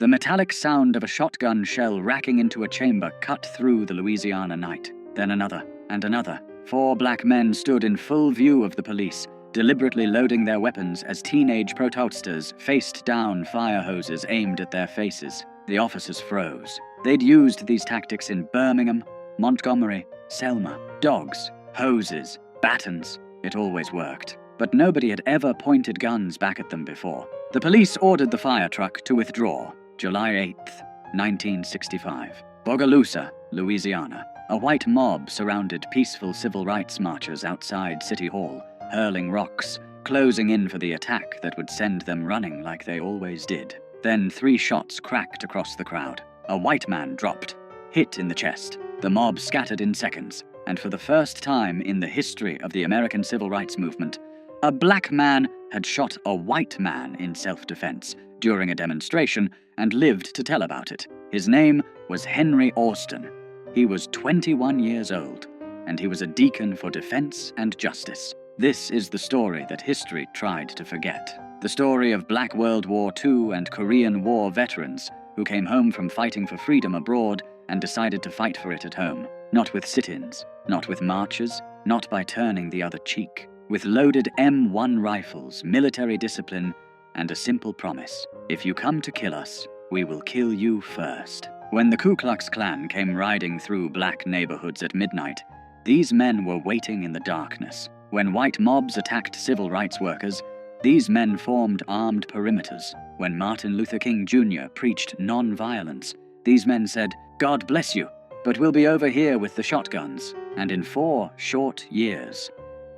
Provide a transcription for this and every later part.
The metallic sound of a shotgun shell racking into a chamber cut through the Louisiana night. Then another, and another. 4 black men stood in full view of the police, deliberately loading their weapons as teenage protesters faced down fire hoses aimed at their faces. The officers froze. They'd used these tactics in Birmingham, Montgomery, Selma. Dogs, hoses, batons. It always worked. But nobody had ever pointed guns back at them before. The police ordered the fire truck to withdraw. July 8th, 1965. Bogalusa, Louisiana. A white mob surrounded peaceful civil rights marchers outside City Hall, hurling rocks, closing in for the attack that would send them running like they always did. Then 3 shots cracked across the crowd. A white man dropped, hit in the chest. The mob scattered in seconds, and for the first time in the history of the American civil rights movement, a black man had shot a white man in self-defense during a demonstration and lived to tell about it. His name was Henry Austin. He was 21 years old, and he was a deacon for defense and justice. This is the story that history tried to forget. The story of Black World War II and Korean War veterans who came home from fighting for freedom abroad and decided to fight for it at home. Not with sit-ins, not with marches, not by turning the other cheek. With loaded M1 rifles, military discipline, and a simple promise. If you come to kill us, we will kill you first. When the Ku Klux Klan came riding through black neighborhoods at midnight, these men were waiting in the darkness. When white mobs attacked civil rights workers, these men formed armed perimeters. When Martin Luther King Jr. preached non-violence, these men said, "God bless you, but we'll be over here with the shotguns." And in 4 short years,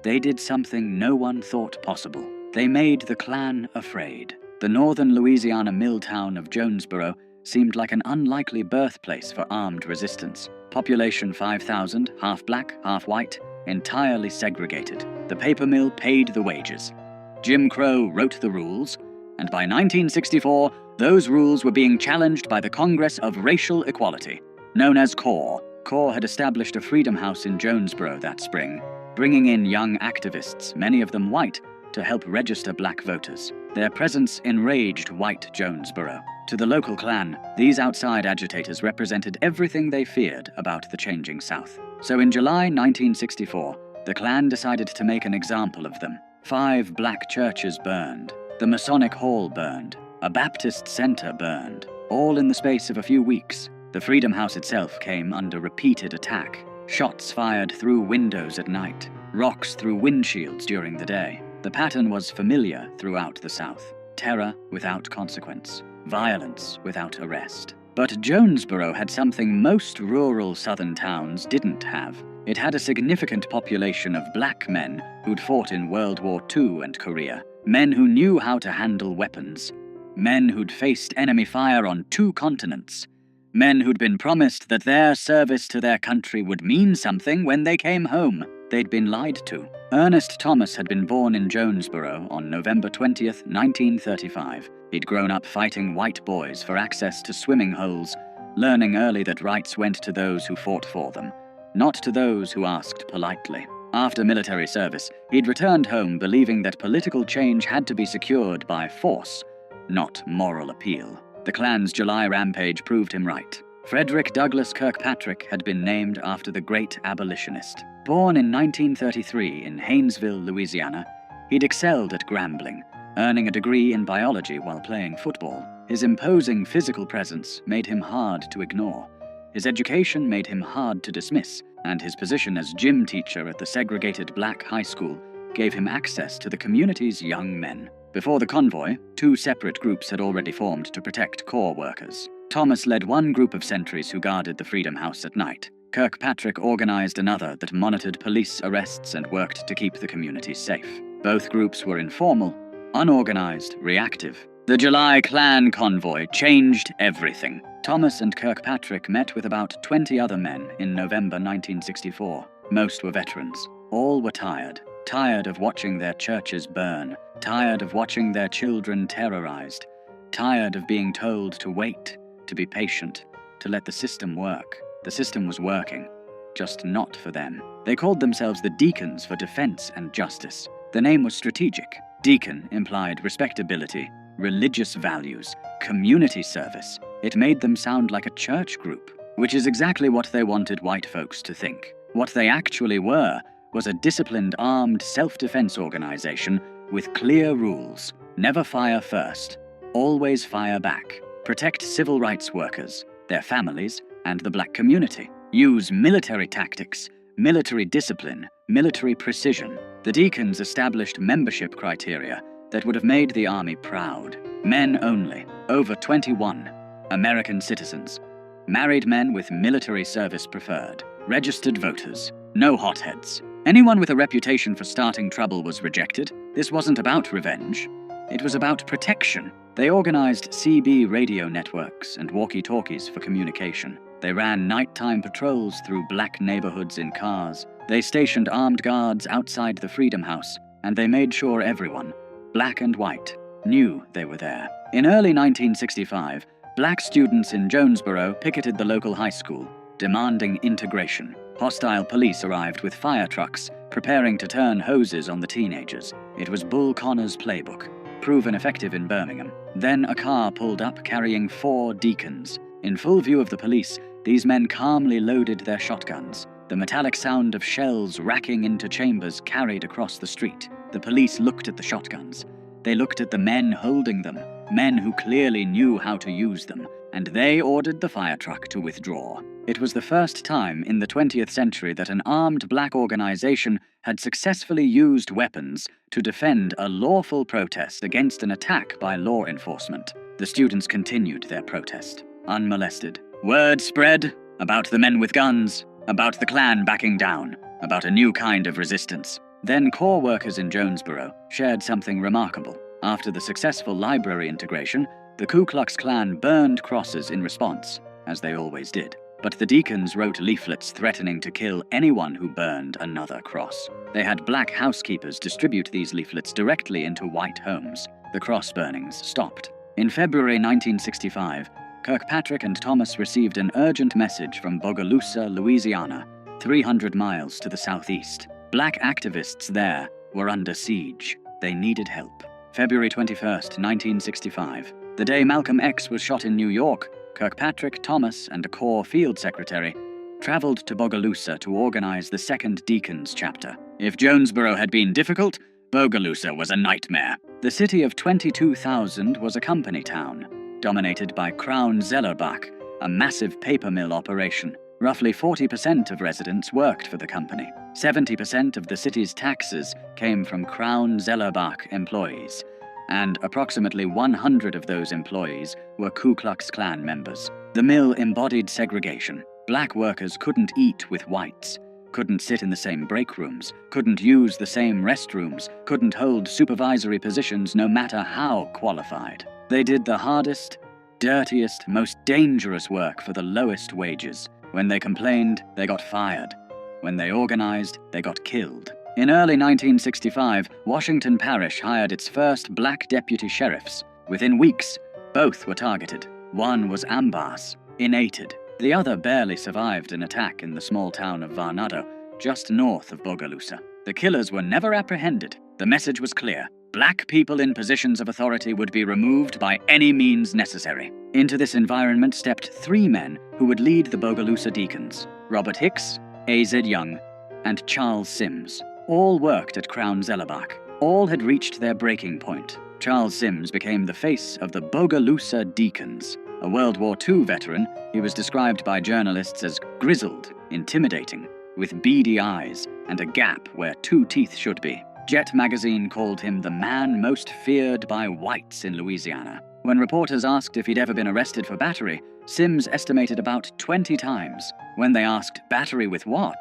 they did something no one thought possible. They made the Klan afraid. The northern Louisiana mill town of Jonesboro seemed like an unlikely birthplace for armed resistance. Population 5,000, half black, half white, entirely segregated. The paper mill paid the wages. Jim Crow wrote the rules, and by 1964, those rules were being challenged by the Congress of Racial Equality, known as CORE. CORE had established a freedom house in Jonesboro that spring, bringing in young activists, many of them white, to help register black voters. Their presence enraged white Jonesboro. To the local Klan, these outside agitators represented everything they feared about the changing South. So in July 1964, the Klan decided to make an example of them. 5 black churches burned. The Masonic Hall burned. A Baptist center burned. All in the space of a few weeks. The Freedom House itself came under repeated attack. Shots fired through windows at night. Rocks through windshields during the day. The pattern was familiar throughout the South. Terror without consequence. Violence without arrest. But Jonesboro had something most rural southern towns didn't have. It had a significant population of black men who'd fought in World War II and Korea. Men who knew how to handle weapons. Men who'd faced enemy fire on 2 continents. Men who'd been promised that their service to their country would mean something when they came home. They'd been lied to. Ernest Thomas had been born in Jonesboro on November 20th, 1935. He'd grown up fighting white boys for access to swimming holes, learning early that rights went to those who fought for them, not to those who asked politely. After military service, he'd returned home believing that political change had to be secured by force, not moral appeal. The Klan's July rampage proved him right. Frederick Douglass Kirkpatrick had been named after the great abolitionist. Born in 1933 in Haynesville, Louisiana, he'd excelled at Grambling, earning a degree in biology while playing football. His imposing physical presence made him hard to ignore. His education made him hard to dismiss, and his position as gym teacher at the segregated black high school gave him access to the community's young men. Before the convoy, 2 separate groups had already formed to protect CORE workers. Thomas led one group of sentries who guarded the Freedom House at night. Kirkpatrick organized another that monitored police arrests and worked to keep the community safe. Both groups were informal, unorganized, reactive. The July Klan convoy changed everything. Thomas and Kirkpatrick met with about 20 other men in November 1964. Most were veterans. All were tired. Tired of watching their churches burn. Tired of watching their children terrorized. Tired of being told to wait, to be patient, to let the system work. The system was working, just not for them. They called themselves the Deacons for Defense and Justice. The name was strategic. Deacon implied respectability, religious values, community service. It made them sound like a church group, which is exactly what they wanted white folks to think. What they actually were was a disciplined armed self-defense organization with clear rules. Never fire first. Always fire back. Protect civil rights workers, their families, and the black community. Use military tactics, military discipline, military precision. The Deacons established membership criteria that would have made the army proud. Men only, over 21, American citizens, married men with military service preferred, registered voters, no hotheads. Anyone with a reputation for starting trouble was rejected. This wasn't about revenge. It was about protection. They organized CB radio networks and walkie-talkies for communication. They ran nighttime patrols through black neighborhoods in cars. They stationed armed guards outside the Freedom House, and they made sure everyone, black and white, knew they were there. In early 1965, black students in Jonesboro picketed the local high school, demanding integration. Hostile police arrived with fire trucks, preparing to turn hoses on the teenagers. It was Bull Connor's playbook, proven effective in Birmingham. Then a car pulled up carrying 4 deacons. In full view of the police, these men calmly loaded their shotguns. The metallic sound of shells racking into chambers carried across the street. The police looked at the shotguns. They looked at the men holding them, men who clearly knew how to use them, and they ordered the fire truck to withdraw. It was the first time in the 20th century that an armed black organization had successfully used weapons to defend a lawful protest against an attack by law enforcement. The students continued their protest, unmolested. Word spread about the men with guns, about the Klan backing down, about a new kind of resistance. Then corps workers in Jonesboro shared something remarkable. After the successful library integration, the Ku Klux Klan burned crosses in response, as they always did. But the Deacons wrote leaflets threatening to kill anyone who burned another cross. They had black housekeepers distribute these leaflets directly into white homes. The cross burnings stopped. In February 1965, Kirkpatrick and Thomas received an urgent message from Bogalusa, Louisiana, 300 miles to the southeast. Black activists there were under siege. They needed help. February 21st, 1965, the day Malcolm X was shot in New York, Kirkpatrick, Thomas, and a Corps field secretary traveled to Bogalusa to organize the Second Deacons chapter. If Jonesboro had been difficult, Bogalusa was a nightmare. The city of 22,000 was a company town, dominated by Crown Zellerbach, a massive paper mill operation. Roughly 40% of residents worked for the company. 70% of the city's taxes came from Crown Zellerbach employees, and approximately 100 of those employees were Ku Klux Klan members. The mill embodied segregation. Black workers couldn't eat with whites, couldn't sit in the same break rooms, couldn't use the same restrooms, couldn't hold supervisory positions no matter how qualified. They did the hardest, dirtiest, most dangerous work for the lowest wages. When they complained, they got fired. When they organized, they got killed. In early 1965, Washington Parish hired its first black deputy sheriffs. Within weeks, both were targeted. One was Ambas, inated. The other barely survived an attack in the small town of Varnado, just north of Bogalusa. The killers were never apprehended. The message was clear. Black people in positions of authority would be removed by any means necessary. Into this environment stepped 3 men who would lead the Bogalusa Deacons: Robert Hicks, A.Z. Young, and Charles Sims. All worked at Crown Zellerbach. All had reached their breaking point. Charles Sims became the face of the Bogalusa Deacons. A World War II veteran, he was described by journalists as grizzled, intimidating, with beady eyes and a gap where 2 teeth should be. Jet magazine called him the man most feared by whites in Louisiana. When reporters asked if he'd ever been arrested for battery, Sims estimated about 20 times. When they asked, battery with what?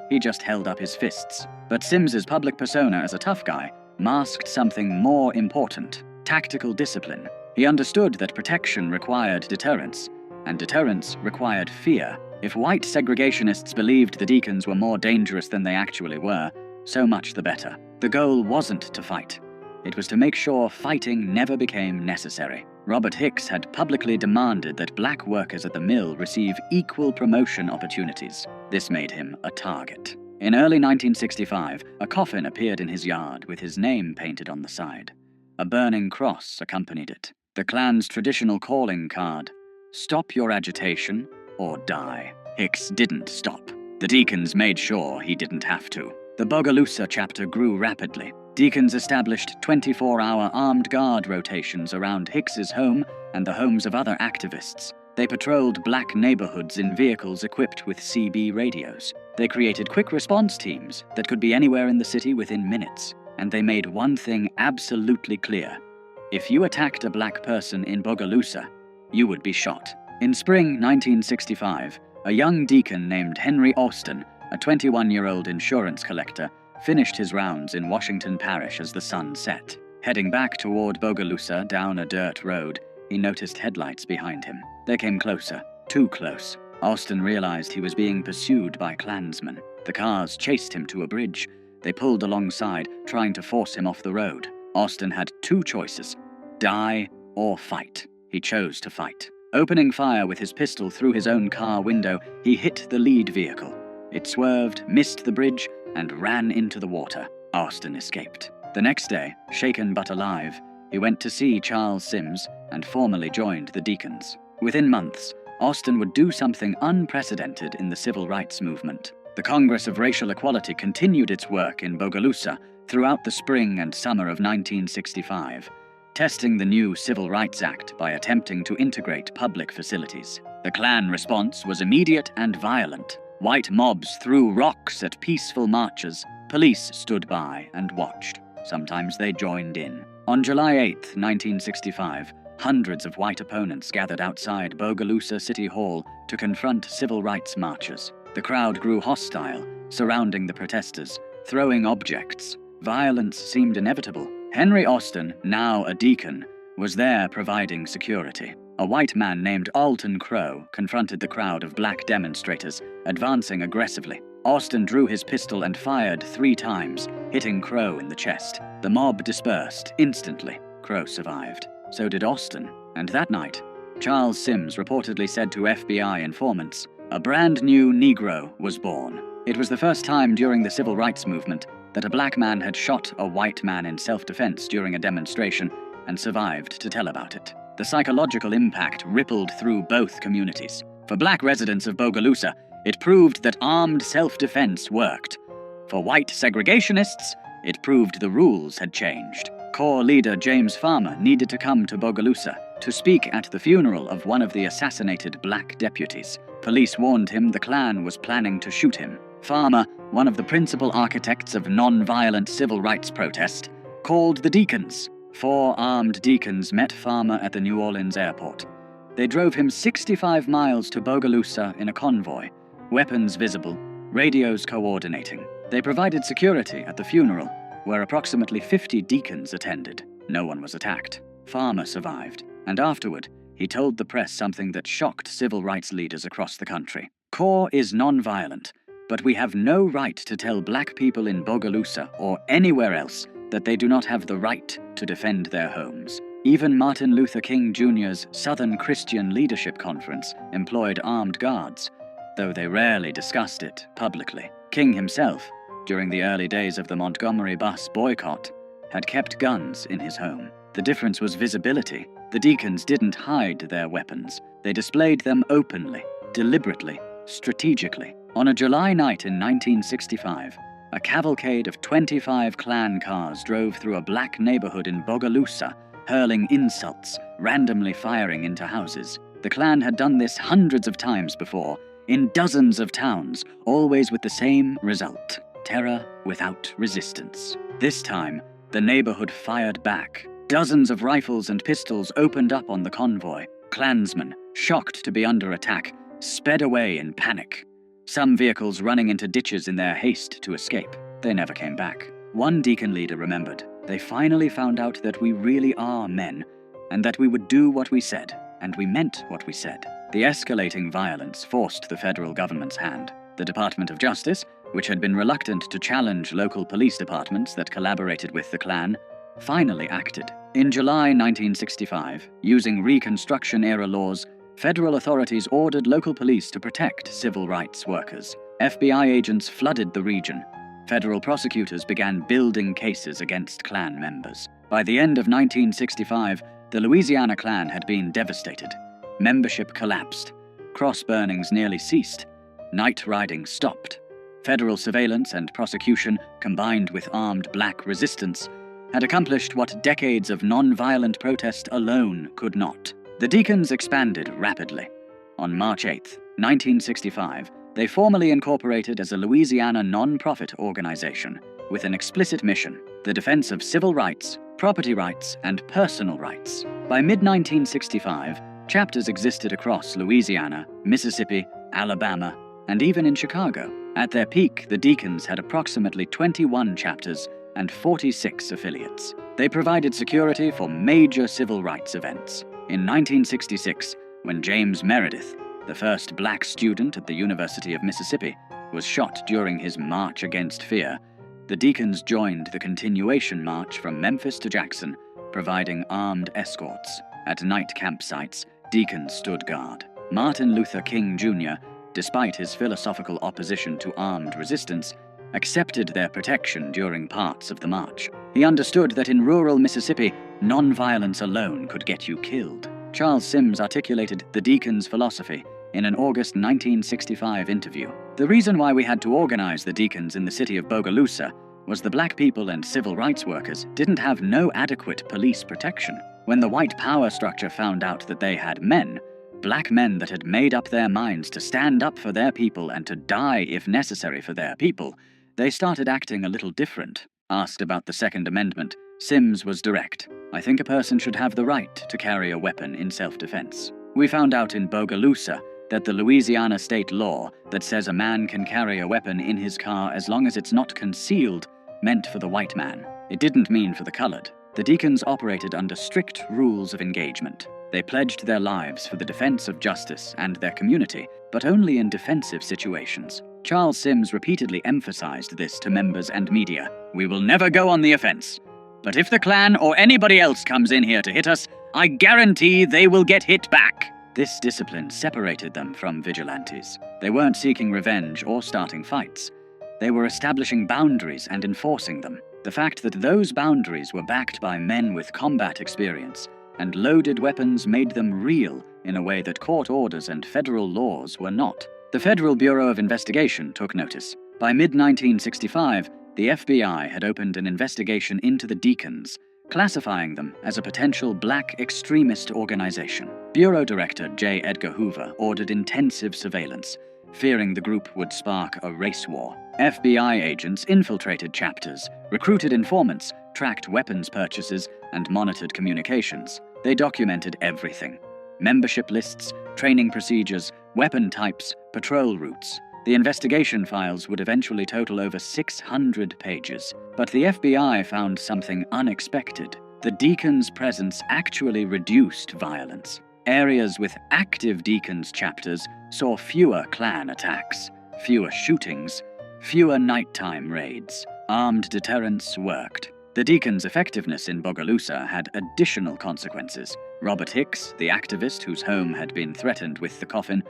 He just held up his fists. But Sims's public persona as a tough guy masked something more important: tactical discipline. He understood that protection required deterrence, and deterrence required fear. If white segregationists believed the Deacons were more dangerous than they actually were, so much the better. The goal wasn't to fight. It was to make sure fighting never became necessary. Robert Hicks had publicly demanded that black workers at the mill receive equal promotion opportunities. This made him a target. In early 1965, a coffin appeared in his yard with his name painted on the side. A burning cross accompanied it. The Klan's traditional calling card: stop your agitation or die. Hicks didn't stop. The deacons made sure he didn't have to. The Bogalusa chapter grew rapidly. Deacons established 24-hour armed guard rotations around Hicks's home and the homes of other activists. They patrolled black neighborhoods in vehicles equipped with CB radios. They created quick response teams that could be anywhere in the city within minutes. And they made one thing absolutely clear: if you attacked a black person in Bogalusa, you would be shot. In spring 1965, a young deacon named Henry Austin, a 21-year-old insurance collector, finished his rounds in Washington Parish as the sun set. Heading back toward Bogalusa down a dirt road, he noticed headlights behind him. They came closer, too close. Austin realized he was being pursued by Klansmen. The cars chased him to a bridge. They pulled alongside, trying to force him off the road. Austin had two choices: die or fight. He chose to fight. Opening fire with his pistol through his own car window, he hit the lead vehicle. It swerved, missed the bridge, and ran into the water. Austin escaped. The next day, shaken but alive, he went to see Charles Sims and formally joined the Deacons. Within months, Austin would do something unprecedented in the civil rights movement. The Congress of Racial Equality continued its work in Bogalusa throughout the spring and summer of 1965, testing the new Civil Rights Act by attempting to integrate public facilities. The Klan response was immediate and violent. White mobs threw rocks at peaceful marchers. Police stood by and watched. Sometimes they joined in. On July 8, 1965, hundreds of white opponents gathered outside Bogalusa City Hall to confront civil rights marchers. The crowd grew hostile, surrounding the protesters, throwing objects. Violence seemed inevitable. Henry Austin, now a deacon, was there providing security. A white man named Alton Crow confronted the crowd of black demonstrators, advancing aggressively. Austin drew his pistol and fired 3 times, hitting Crow in the chest. The mob dispersed instantly. Crow survived. So did Austin. And that night, Charles Sims reportedly said to FBI informants, a brand new Negro was born. It was the first time during the civil rights movement that a black man had shot a white man in self-defense during a demonstration and survived to tell about it. The psychological impact rippled through both communities. For black residents of Bogalusa, it proved that armed self-defense worked. For white segregationists, it proved the rules had changed. Corps leader James Farmer needed to come to Bogalusa to speak at the funeral of one of the assassinated black deputies. Police warned him the Klan was planning to shoot him. Farmer, one of the principal architects of non-violent civil rights protest, called the Deacons. 4 armed deacons met Farmer at the New Orleans airport. They drove him 65 miles to Bogalusa in a convoy, weapons visible, radios coordinating. They provided security at the funeral, where approximately 50 deacons attended. No one was attacked. Farmer survived, and afterward, he told the press something that shocked civil rights leaders across the country. Corps is non-violent, but we have no right to tell black people in Bogalusa or anywhere else that they do not have the right to defend their homes. Even Martin Luther King Jr.'s Southern Christian Leadership Conference employed armed guards, though they rarely discussed it publicly. King himself, during the early days of the Montgomery bus boycott, had kept guns in his home. The difference was visibility. The deacons didn't hide their weapons. They displayed them openly, deliberately, strategically. On a July night in 1965, a cavalcade of 25 Klan cars drove through a black neighborhood in Bogalusa, hurling insults, randomly firing into houses. The Klan had done this hundreds of times before, in dozens of towns, always with the same result: terror without resistance. This time, the neighborhood fired back. Dozens of rifles and pistols opened up on the convoy. Klansmen, shocked to be under attack, sped away in panic. Some vehicles running into ditches in their haste to escape. They never came back. One deacon leader remembered, they finally found out that we really are men, and that we would do what we said, and we meant what we said. The escalating violence forced the federal government's hand. The Department of Justice, which had been reluctant to challenge local police departments that collaborated with the Klan, finally acted. In July 1965, using Reconstruction-era laws, federal authorities ordered local police to protect civil rights workers. FBI agents flooded the region. Federal prosecutors began building cases against Klan members. By the end of 1965, the Louisiana Klan had been devastated. Membership collapsed. Cross burnings nearly ceased. Night riding stopped. Federal surveillance and prosecution, combined with armed black resistance, had accomplished what decades of non-violent protest alone could not. The Deacons expanded rapidly. On March 8, 1965, they formally incorporated as a Louisiana non-profit organization with an explicit mission: the defense of civil rights, property rights, and personal rights. By mid-1965, chapters existed across Louisiana, Mississippi, Alabama, and even in Chicago. At their peak, the Deacons had approximately 21 chapters and 46 affiliates. They provided security for major civil rights events. In 1966, when James Meredith, the first black student at the University of Mississippi, was shot during his March Against Fear, the Deacons joined the continuation march from Memphis to Jackson, providing armed escorts. At night campsites, Deacons stood guard. Martin Luther King Jr., despite his philosophical opposition to armed resistance, accepted their protection during parts of the march. He understood that in rural Mississippi, non-violence alone could get you killed. Charles Sims articulated the Deacons' philosophy in an August 1965 interview. The reason why we had to organize the Deacons in the city of Bogalusa was the black people and civil rights workers didn't have no adequate police protection. When the white power structure found out that they had men, black men that had made up their minds to stand up for their people and to die if necessary for their people, they started acting a little different. Asked about the Second Amendment, Sims was direct. "I think a person should have the right to carry a weapon in self-defense. We found out in Bogalusa that the Louisiana state law that says a man can carry a weapon in his car as long as it's not concealed meant for the white man. It didn't mean for the colored." The Deacons operated under strict rules of engagement. They pledged their lives for the defense of justice and their community, but only in defensive situations. Charles Sims repeatedly emphasized this to members and media. "We will never go on the offense. But if the Klan or anybody else comes in here to hit us, I guarantee they will get hit back." This discipline separated them from vigilantes. They weren't seeking revenge or starting fights. They were establishing boundaries and enforcing them. The fact that those boundaries were backed by men with combat experience and loaded weapons made them real in a way that court orders and federal laws were not. The Federal Bureau of Investigation took notice. By mid-1965, the FBI had opened an investigation into the Deacons, classifying them as a potential black extremist organization. Bureau Director J. Edgar Hoover ordered intensive surveillance, fearing the group would spark a race war. FBI agents infiltrated chapters, recruited informants, tracked weapons purchases, and monitored communications. They documented everything: membership lists, training procedures, weapon types, patrol routes. The investigation files would eventually total over 600 pages. But the FBI found something unexpected. The Deacons' presence actually reduced violence. Areas with active Deacons chapters saw fewer Klan attacks, fewer shootings, fewer nighttime raids. Armed deterrence worked. The Deacons' effectiveness in Bogalusa had additional consequences. Robert Hicks, the activist whose home had been threatened with the coffin,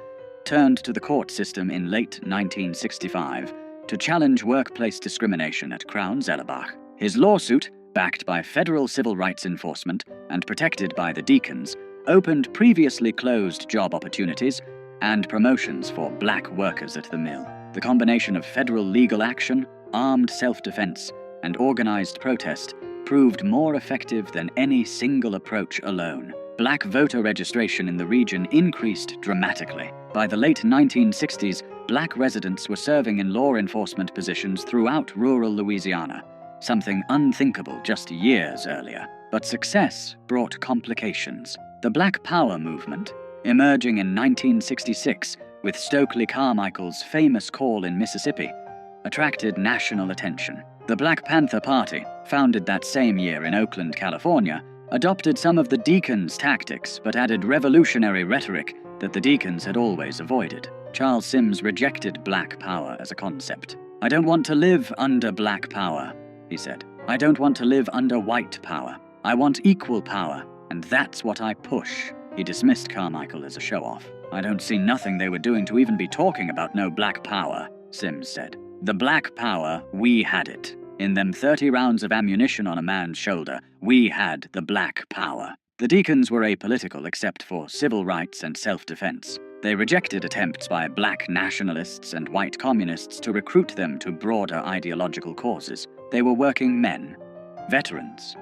turned to the court system in late 1965 to challenge workplace discrimination at Crown Zellerbach. His lawsuit, backed by federal civil rights enforcement and protected by the Deacons, opened previously closed job opportunities and promotions for black workers at the mill. The combination of federal legal action, armed self-defense, and organized protest proved more effective than any single approach alone. Black voter registration in the region increased dramatically. By the late 1960s, black residents were serving in law enforcement positions throughout rural Louisiana, something unthinkable just years earlier. But success brought complications. The Black Power movement, emerging in 1966 with Stokely Carmichael's famous call in Mississippi, attracted national attention. The Black Panther Party, founded that same year in Oakland, California, adopted some of the Deacons' tactics but added revolutionary rhetoric that the Deacons had always avoided. Charles Sims rejected black power as a concept. "I don't want to live under black power," he said. "I don't want to live under white power. I want equal power, and that's what I push." He dismissed Carmichael as a show-off. "I don't see nothing they were doing to even be talking about no black power," Sims said. "The black power, we had it. In them 30 rounds of ammunition on a man's shoulder, we had the black power. The deacons were apolitical except for civil rights and self-defense. They rejected attempts by black nationalists and white communists to recruit them to broader ideological causes. They were working men, veterans,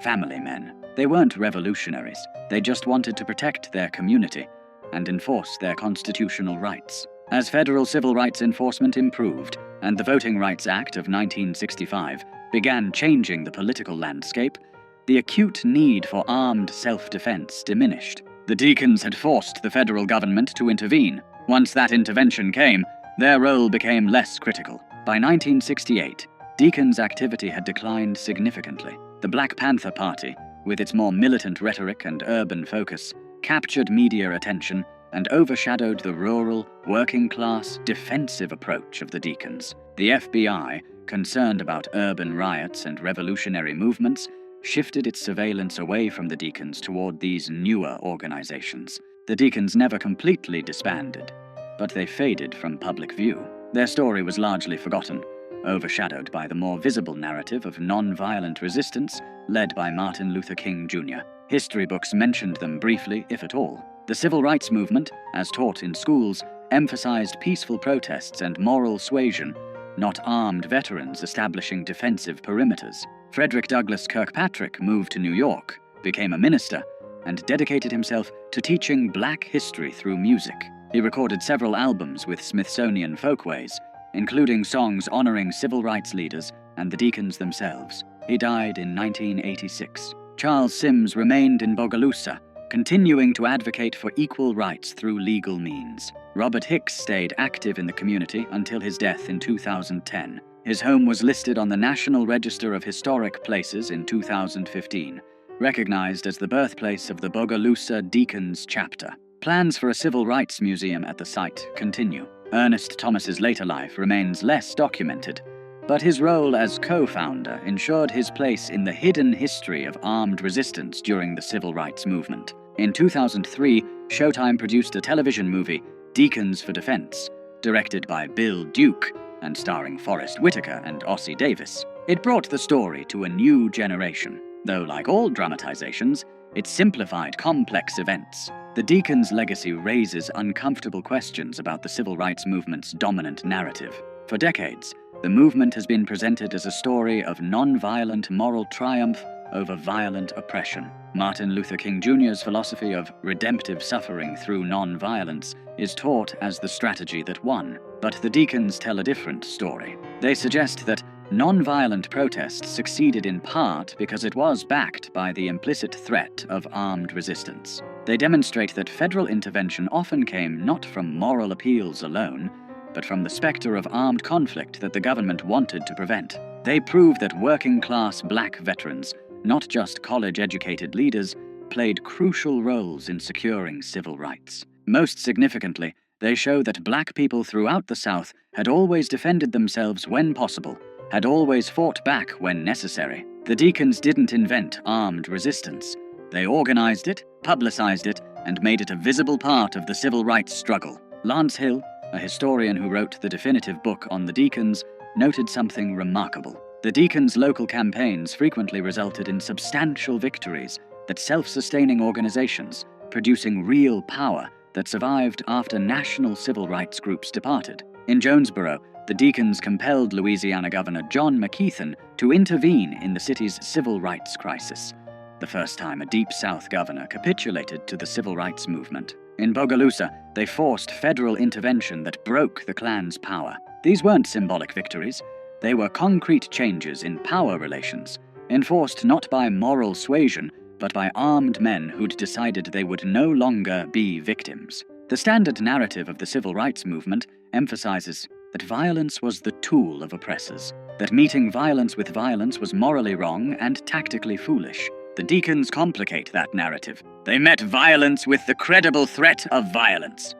family men. They weren't revolutionaries. They just wanted to protect their community and enforce their constitutional rights. As federal civil rights enforcement improved, and the Voting Rights Act of 1965 began changing the political landscape, the acute need for armed self-defense diminished. The deacons had forced the federal government to intervene. Once that intervention came, their role became less critical. By 1968, deacons' activity had declined significantly. The Black Panther Party, with its more militant rhetoric and urban focus, captured media attention and overshadowed the rural, working-class, defensive approach of the deacons. The FBI, concerned about urban riots and revolutionary movements, shifted its surveillance away from the deacons toward these newer organizations. The deacons never completely disbanded, but they faded from public view. Their story was largely forgotten, overshadowed by the more visible narrative of non-violent resistance led by Martin Luther King Jr. History books mentioned them briefly, if at all. The civil rights movement, as taught in schools, emphasized peaceful protests and moral suasion, not armed veterans establishing defensive perimeters. Frederick Douglass Kirkpatrick moved to New York, became a minister, and dedicated himself to teaching black history through music. He recorded several albums with Smithsonian Folkways, including songs honoring civil rights leaders and the deacons themselves. He died in 1986. Charles Sims remained in Bogalusa, continuing to advocate for equal rights through legal means. Robert Hicks stayed active in the community until his death in 2010. His home was listed on the National Register of Historic Places in 2015, recognized as the birthplace of the Bogalusa Deacons Chapter. Plans for a civil rights museum at the site continue. Ernest Thomas's later life remains less documented, but his role as co-founder ensured his place in the hidden history of armed resistance during the civil rights movement. In 2003, Showtime produced a television movie, Deacons for Defense, directed by Bill Duke and starring Forrest Whitaker and Ossie Davis. It brought the story to a new generation, though like all dramatizations, it simplified complex events. The Deacons' legacy raises uncomfortable questions about the civil rights movement's dominant narrative. For decades, the movement has been presented as a story of non-violent moral triumph over violent oppression. Martin Luther King Jr.'s philosophy of redemptive suffering through non-violence is taught as the strategy that won, but the deacons tell a different story. They suggest that non-violent protest succeeded in part because it was backed by the implicit threat of armed resistance. They demonstrate that federal intervention often came not from moral appeals alone, but from the specter of armed conflict that the government wanted to prevent. They prove that working-class black veterans, not just college-educated leaders, played crucial roles in securing civil rights. Most significantly, they show that black people throughout the South had always defended themselves when possible, had always fought back when necessary. The deacons didn't invent armed resistance. They organized it, publicized it, and made it a visible part of the civil rights struggle. Lance Hill, a historian who wrote the definitive book on the deacons, noted something remarkable. The deacons' local campaigns frequently resulted in substantial victories that self-sustaining organizations, producing real power that survived after national civil rights groups departed. In Jonesboro, the deacons compelled Louisiana Governor John McKeithen to intervene in the city's civil rights crisis, the first time a Deep South governor capitulated to the civil rights movement. In Bogalusa, they forced federal intervention that broke the Klan's power. These weren't symbolic victories. They were concrete changes in power relations, enforced not by moral suasion, but by armed men who'd decided they would no longer be victims. The standard narrative of the civil rights movement emphasizes that violence was the tool of oppressors, that meeting violence with violence was morally wrong and tactically foolish. The deacons complicate that narrative. They met violence with the credible threat of violence.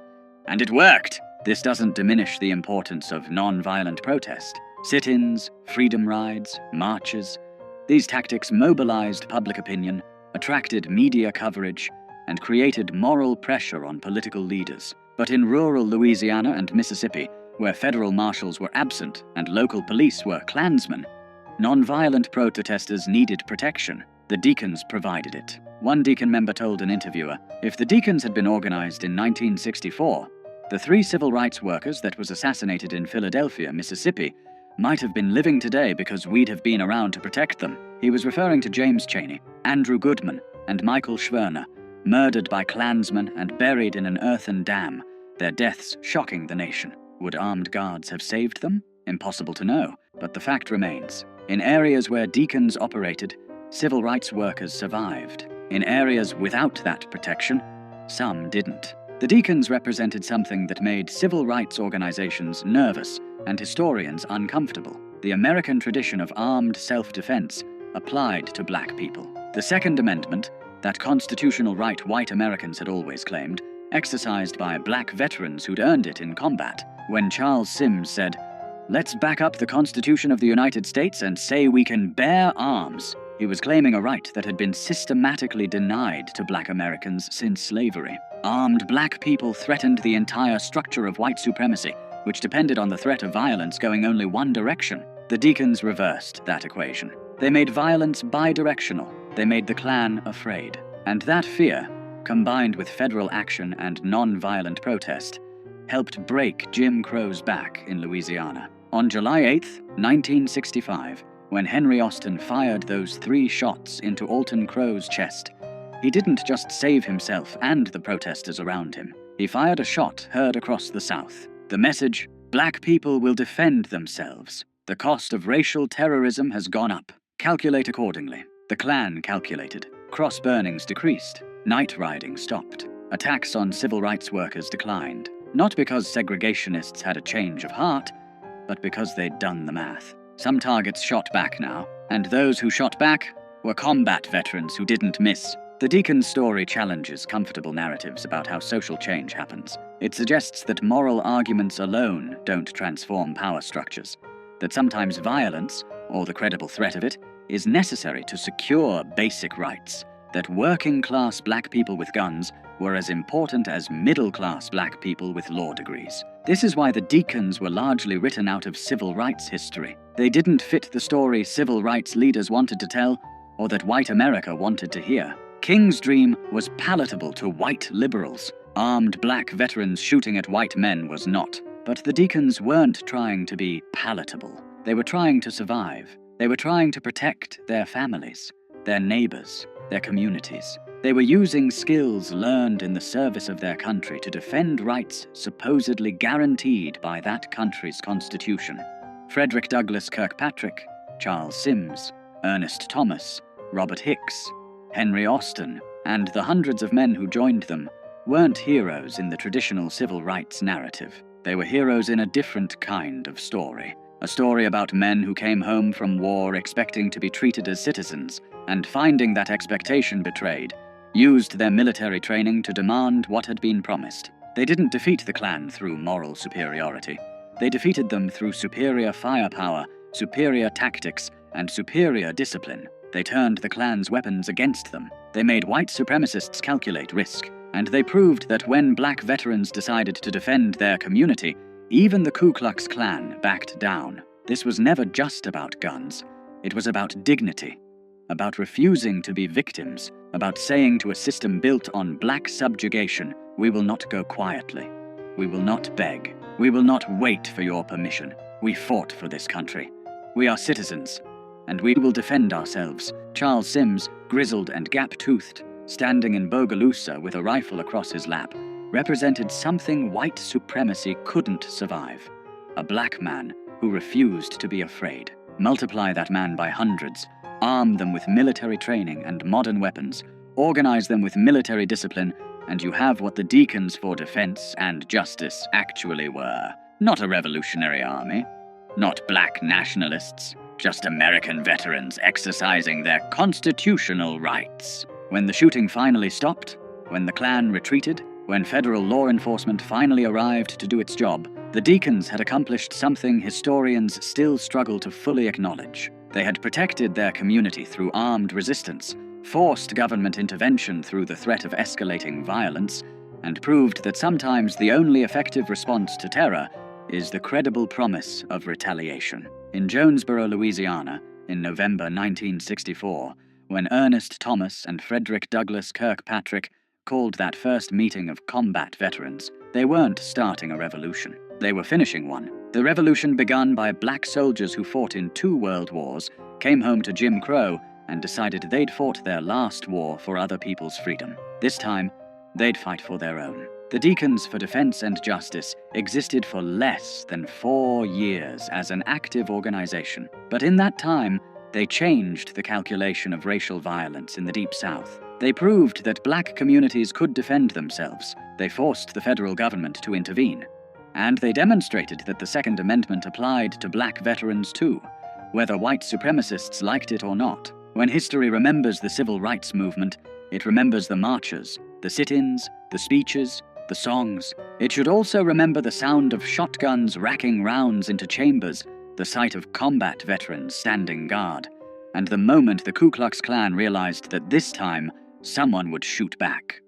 And it worked. This doesn't diminish the importance of non-violent protest. Sit-ins, freedom rides, marches. These tactics mobilized public opinion, attracted media coverage, and created moral pressure on political leaders. But in rural Louisiana and Mississippi, where federal marshals were absent and local police were Klansmen, Non-violent protesters needed protection. The Deacons provided it. One Deacon member told an interviewer, "If the Deacons had been organized in 1964, the 3 civil rights workers that was assassinated in Philadelphia, Mississippi, might have been living today because we'd have been around to protect them." He was referring to James Chaney, Andrew Goodman, and Michael Schwerner, murdered by Klansmen and buried in an earthen dam, their deaths shocking the nation. Would armed guards have saved them? Impossible to know, but the fact remains. In areas where Deacons operated, civil rights workers survived. In areas without that protection, some didn't. The Deacons represented something that made civil rights organizations nervous and historians uncomfortable. The American tradition of armed self-defense applied to black people. The Second Amendment, that constitutional right white Americans had always claimed, exercised by black veterans who'd earned it in combat. When Charles Sims said, "Let's back up the Constitution of the United States and say we can bear arms," he was claiming a right that had been systematically denied to black Americans since slavery. Armed black people threatened the entire structure of white supremacy, which depended on the threat of violence going only one direction. The Deacons reversed that equation. They made violence bidirectional. They made the Klan afraid. And that fear, combined with federal action and non-violent protest, helped break Jim Crow's back in Louisiana. On July 8, 1965, when Henry Austin fired those 3 shots into Alton Crow's chest, he didn't just save himself and the protesters around him. He fired a shot heard across the South. The message, "Black people will defend themselves. The cost of racial terrorism has gone up. Calculate accordingly." The Klan calculated. Cross burnings decreased. Night riding stopped. Attacks on civil rights workers declined. Not because segregationists had a change of heart, but because they'd done the math. Some targets shot back now, and those who shot back were combat veterans who didn't miss. The Deacon's story challenges comfortable narratives about how social change happens. It suggests that moral arguments alone don't transform power structures, that sometimes violence, or the credible threat of it, is necessary to secure basic rights, that working-class black people with guns were as important as middle-class black people with law degrees. This is why the Deacons were largely written out of civil rights history. They didn't fit the story civil rights leaders wanted to tell, or that white America wanted to hear. King's dream was palatable to white liberals. Armed black veterans shooting at white men was not. But the Deacons weren't trying to be palatable. They were trying to survive. They were trying to protect their families, their neighbors, their communities. They were using skills learned in the service of their country to defend rights supposedly guaranteed by that country's constitution. Frederick Douglass Kirkpatrick, Charles Sims, Ernest Thomas, Robert Hicks, Henry Austin, and the hundreds of men who joined them weren't heroes in the traditional civil rights narrative. They were heroes in a different kind of story. A story about men who came home from war expecting to be treated as citizens, and finding that expectation betrayed, used their military training to demand what had been promised. They didn't defeat the Klan through moral superiority. They defeated them through superior firepower, superior tactics, and superior discipline. They turned the Klan's weapons against them. They made white supremacists calculate risk. And they proved that when black veterans decided to defend their community, even the Ku Klux Klan backed down. This was never just about guns. It was about dignity, about refusing to be victims, about saying to a system built on black subjugation, "We will not go quietly. We will not beg. We will not wait for your permission. We fought for this country. We are citizens, and we will defend ourselves." Charles Sims, grizzled and gap-toothed, standing in Bogalusa with a rifle across his lap, represented something white supremacy couldn't survive. A black man who refused to be afraid. Multiply that man by hundreds, arm them with military training and modern weapons, organize them with military discipline, and you have what the Deacons for Defense and Justice actually were. Not a revolutionary army, not black nationalists, just American veterans exercising their constitutional rights. When the shooting finally stopped, when the Klan retreated, when federal law enforcement finally arrived to do its job, the Deacons had accomplished something historians still struggle to fully acknowledge. They had protected their community through armed resistance, forced government intervention through the threat of escalating violence, and proved that sometimes the only effective response to terror is the credible promise of retaliation. In Jonesboro, Louisiana, in November 1964, when Ernest Thomas and Frederick Douglass Kirkpatrick called that first meeting of combat veterans, they weren't starting a revolution. They were finishing one. The revolution begun by black soldiers who fought in 2 world wars, came home to Jim Crow, and decided they'd fought their last war for other people's freedom. This time, they'd fight for their own. The Deacons for Defense and Justice existed for less than 4 years as an active organization. But in that time, they changed the calculation of racial violence in the Deep South. They proved that black communities could defend themselves. They forced the federal government to intervene. And they demonstrated that the Second Amendment applied to black veterans too, whether white supremacists liked it or not. When history remembers the civil rights movement, it remembers the marches, the sit-ins, the speeches, the songs. It should also remember the sound of shotguns racking rounds into chambers, the sight of combat veterans standing guard, and the moment the Ku Klux Klan realized that this time someone would shoot back.